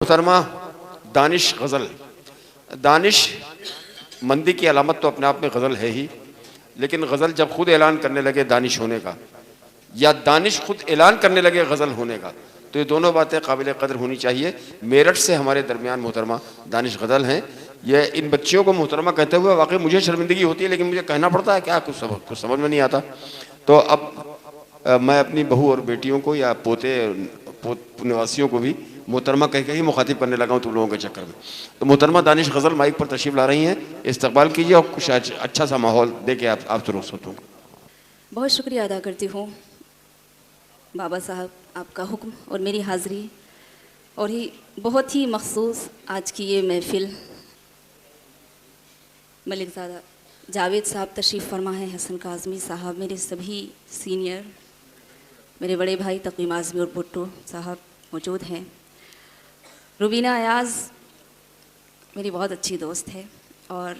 मोहतरमा दानिश गज़ल, दानिश मंदी की अलामत तो अपने आप में गज़ल है ही, लेकिन गज़ल जब खुद ऐलान करने लगे दानिश होने का, या दानिश खुद ऐलान करने लगे गज़ल होने का, तो ये दोनों बातें काबिल कदर होनी चाहिए। मेरठ से हमारे दरमियान मोहतरमा दानिश गज़ल हैं। ये इन बच्चियों को मोहतरमा कहते हुए वाकई मुझे शर्मिंदगी होती है, लेकिन मुझे कहना पड़ता है, क्या कुछ समझ में नहीं आता। तो अब मैं अपनी बहू और बेटियों को या पोते निवासियों को भी मोहतरमा कह के ही मुखातिब करने लगा हूँ तुम लोगों के चक्कर में। तो मोहतरमा दानिश गज़ल माइक पर तशरीफ़ ला रही हैं, इस्तकबाल कीजिए और कुछ अच्छा सा माहौल दे के आपसे रुख़्सत हूँ। बहुत शुक्रिया अदा करती हूँ बाबा साहब, आपका हुक्म और मेरी हाज़िरी, और ही बहुत ही मखसूस आज की ये महफ़िल। मलिकज़ादा जावेद साहब तशरीफ़ फरमा है, हसन काज़मी साहब, मेरे सभी सीनियर, मेरे बड़े भाई तकीम आज़मी और भुट्टो साहब मौजूद हैं। रुबीना अयाज़ मेरी बहुत अच्छी दोस्त है, और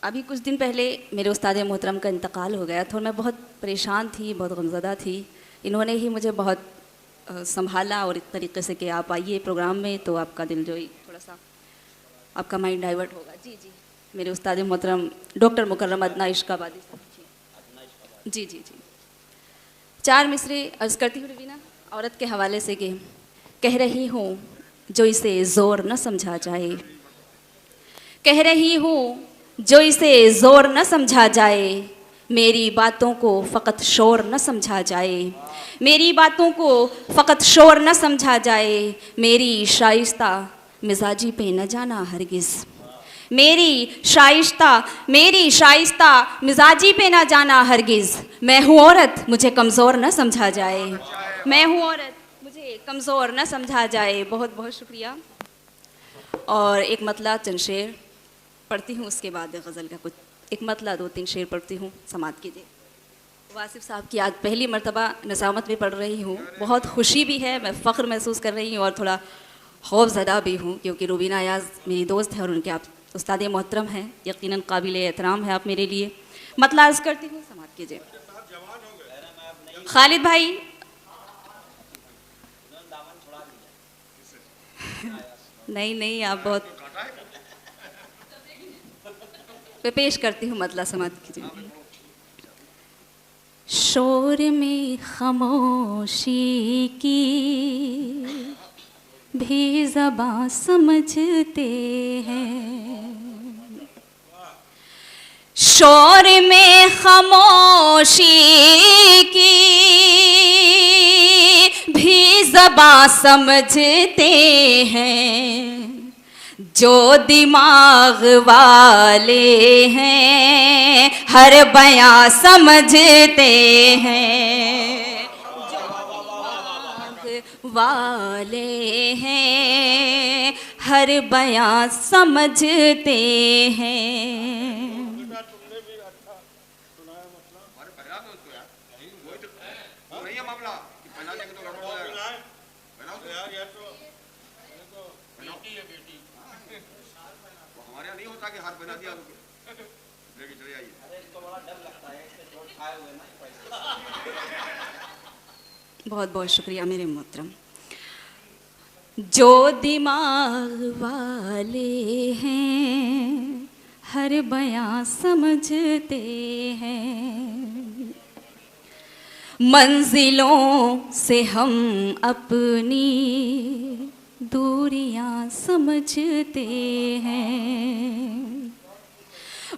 अभी कुछ दिन पहले मेरे उस्ताद मोहतरम का इंतकाल हो गया था और मैं बहुत परेशान थी, बहुत गमज़दा थी। इन्होंने ही मुझे बहुत संभाला और इस तरीके से कि आप आइए प्रोग्राम में तो आपका दिल जो थोड़ा सा आपका माइंड डाइवर्ट होगा। जी जी, मेरे उस्ताद मोहतरम डॉक्टर मुकर्रम अदना इश्काबादी साहब। जी जी जी, चार मिसरे अर्ज़ करती हूँ रुबीना औरत के हवाले से कि कह रही हूँ जो इसे ज़ोर न समझा जाए, कह रही हूँ जो इसे ज़ोर न समझा जाए, मेरी बातों को फ़कत शोर न समझा जाए, मेरी बातों को फ़कत शोर न समझा जाए, मेरी शाइस्ता मिजाजी पे न जाना हरगिज़, मेरी शाइस्ता मिजाजी पे न जाना हरगिज़, मैं हूँ औरत मुझे कमज़ोर न समझा जाए, मैं हूँ औरत मुझे कमज़ोर न समझा जाए। बहुत बहुत शुक्रिया। और एक मतला चंद शेर पढ़ती हूँ, उसके बाद गज़ल का कुछ एक मतला 2-3 शेर पढ़ती हूँ, समात कीजिए। वासिफ़ साहब की आज पहली मर्तबा नज़ामत में पढ़ रही हूँ, बहुत खुशी भी है, मैं फ़ख्र महसूस कर रही हूँ और थोड़ा खौफ़ज़दा भी हूँ, क्योंकि रुबीना अयाज़ मेरी दोस्त है और उनके आप उस्ताद मोहतरम हैं, यकीनन काबिल एहतराम है आप मेरे लिए। मतला अर्ज़ करती हूँ, समात कीजिए। खालिद भाई नहीं, आप बहुत मैं पेश करती हूँ, मतला समात कीजिए। शोर में खामोशी की भी ज़बां समझते हैं, शोर में खामोशी की भी ज़बां समझते हैं, जो दिमाग वाले हैं हर बयां समझते हैं, जो दिमाग वाले हैं हर बयां समझते हैं। बहुत बहुत शुक्रिया मेरे मोहतरम। जो दिमाग वाले हैं हर बयां समझते हैं, मंजिलों से हम अपनी दूरियां समझते हैं,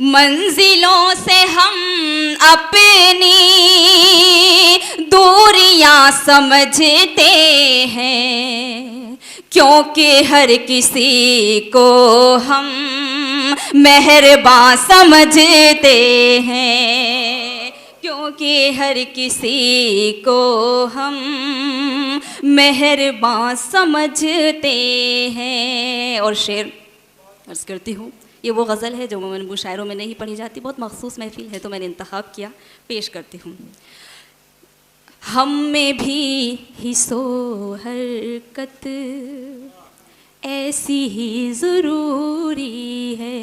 मंजिलों से हम अपनी दूरियां समझते हैं, क्योंकि हर किसी को हम मेहरबान समझते हैं, क्योंकि हर किसी को हम मेहरबान समझते हैं। और शेर अर्ज़ करती हूँ, ये वो गज़ल है जो मनबू शायरों में नहीं पढ़ी जाती, बहुत मखसूस महफ़िल है तो मैंने इंतखाब किया, पेश करती हूँ। हम में भी हिस्सो हरकत ऐसी ही ज़रूरी है,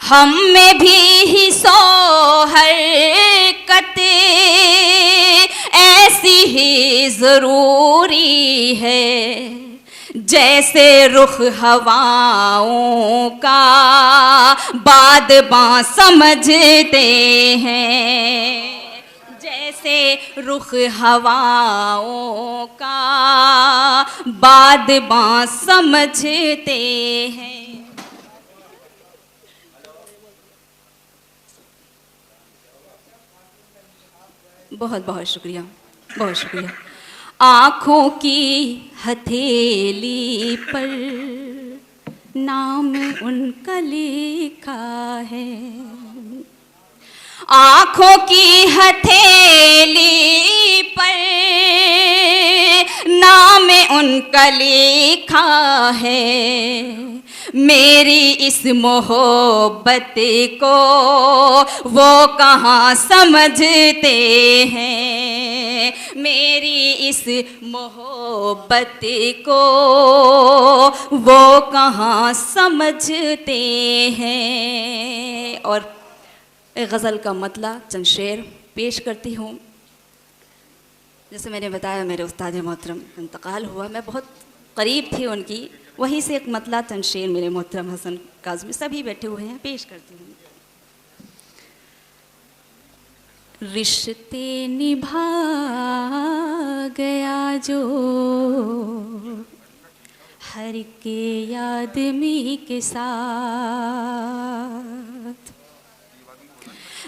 हम में भी हिस्सो हरकत ऐसी वैसी ही ज़रूरी है जैसे रुख हवाओं का बादबां समझते हैं, जैसे रुख हवाओं का बादबां समझते हैं। बहुत बहुत शुक्रिया, बहुत शुक्रिया। आँखों की हथेली पर नाम उनका लिखा है, आँखों की हथेली पर नाम उनका लिखा है। मेरी इस मोहब्बत को वो कहाँ समझते हैं, मेरी इस मोहब्बत को वो कहाँ समझते हैं। और गज़ल का मतला चंद शेर पेश करती हूँ। जैसे मैंने बताया मेरे उस्ताद मोहतरम का इंतकाल हुआ, मैं बहुत करीब थी उनकी, वहीं से एक मतला चंद शेर मेरे मोहतरम हसन काज़मी सभी बैठे हुए हैं, पेश करती हूँ। रिश्ते निभा गया जो हर के आदमी के साथ,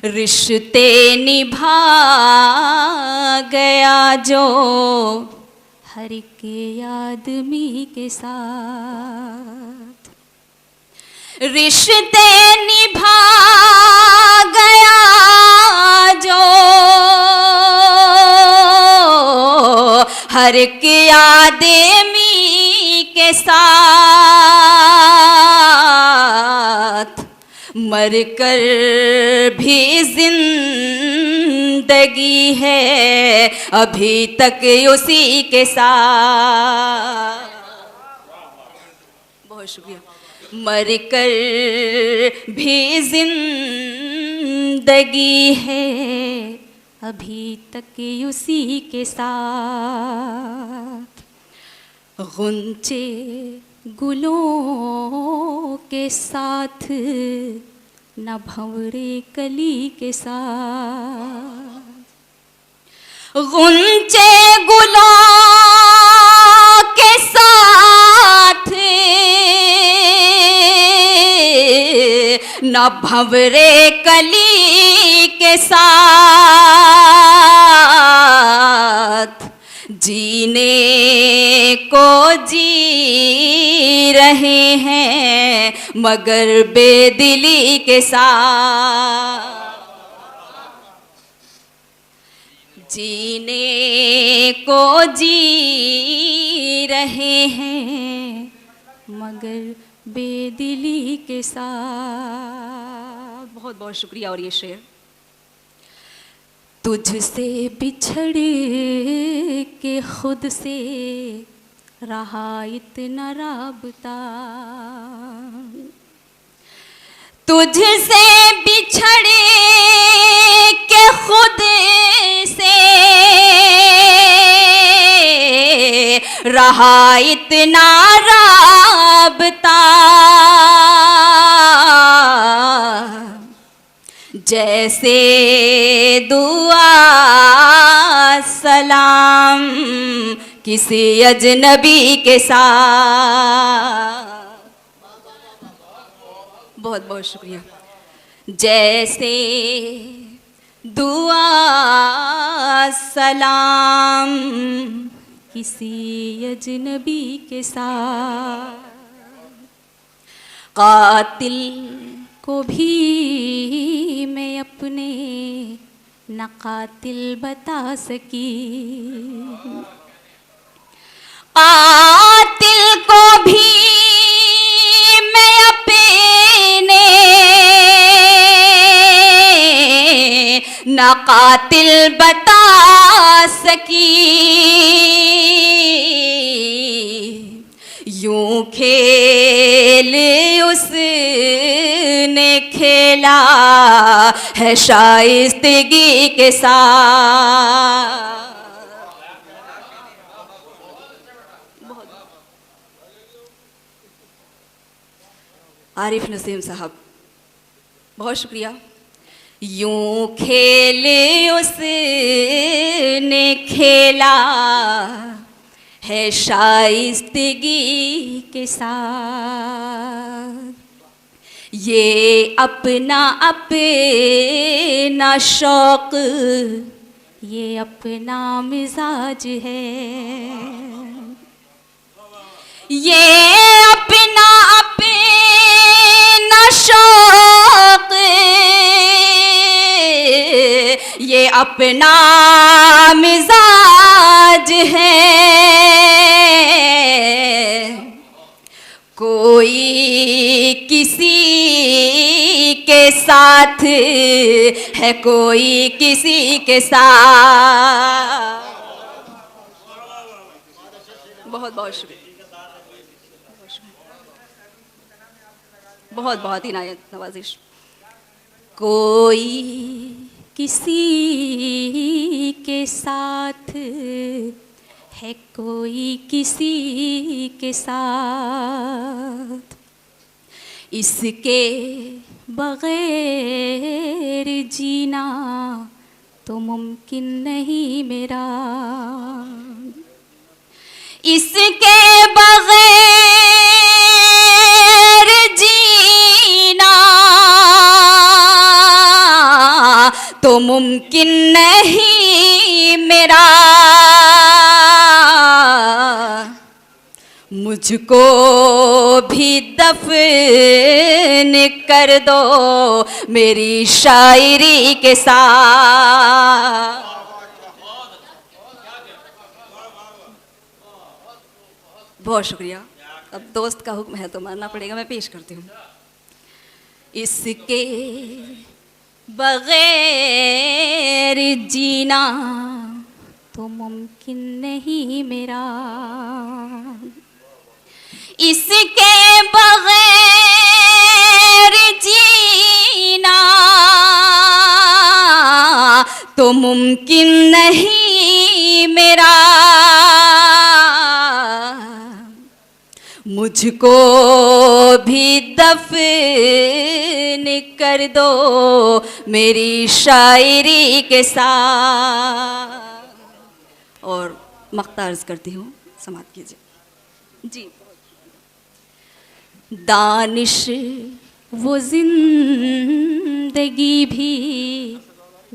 रिश्ते निभा गया जो हर के आदमी के साथ, रिश्ते निभा गया जो हर के आदमी के साथ, मर कर भी जिंदगी है अभी तक उसी के साथ। बहुत शुक्रिया। मर कर भी जिंदगी है अभी तक उसी के साथ, गुंचे गुलों के साथ न भंवरे कली के साथ, गुंचे गुलों के साथ न भंवरे कली के साथ, जीने को जी रहे हैं मगर बेदिली के साथ, जीने को जी रहे हैं मगर बेदिली के साथ। बहुत बहुत शुक्रिया। और ये शेर, तुझसे बिछड़ के खुद से रहा इतना राबता, तुझसे बिछड़ के खुद से रहा इतना राबता, जैसे दुआ सलाम किसी अजनबी के साथ। बहुत बहुत शुक्रिया। जैसे दुआ सलाम किसी अजनबी के साथ, कातिल को भी मैं अपने न कातिल बता सकी, कातिल को भी मैं अपने न कातिल बता सकी, यूं खेल उसने खेला है शाइस्तगी के साथ। आरिफ नसीम साहब, बहुत शुक्रिया। यूं खेले उसने खेला है शाइस्तगी के साथ, ये अपना अपना शौक, ये अपना मिजाज है, ये अपना अपना शौक, ये अपना मिजाज है, कोई किसी के साथ है, कोई किसी के साथ। बहुत बहुत शुक्रिया, बहुत बहुत इनायत नवाजिश। कोई किसी के साथ है, कोई किसी के साथ, इसके बगैर जीना तो मुमकिन नहीं मेरा, इसके बगैर जीना तो मुमकिन नहीं मेरा, मुझको भी दफन कर दो मेरी शायरी के साथ। बहुत शुक्रिया। अब दोस्त का हुक्म है तो मानना पड़ेगा, मैं पेश करती हूँ। इसके बगैर जीना तो मुमकिन नहीं मेरा, इसके बगैर जीना तो मुमकिन नहीं मेरा, मुझको भी दफन कर दो मेरी शायरी के साथ। और मक्ता अर्ज करती हूँ, समाप्त कीजिए जी। दानिश वो जिंदगी भी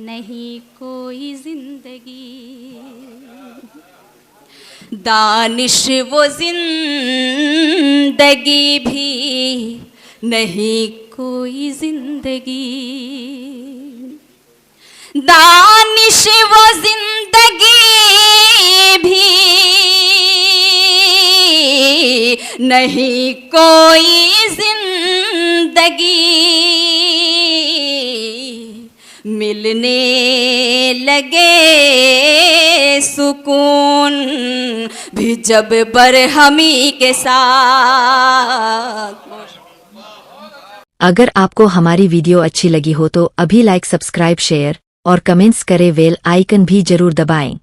नहीं कोई जिंदगी, दानिश वो जिंदगी भी नहीं कोई जिंदगी, दानिश वो जिंदगी भी नहीं कोई जिंदगी, मिलने लगे सुकून भी जब बरहमी के साथ। अगर आपको हमारी वीडियो अच्छी लगी हो तो अभी लाइक, सब्सक्राइब, शेयर और कमेंट्स करें, बेल आइकन भी जरूर दबाएं।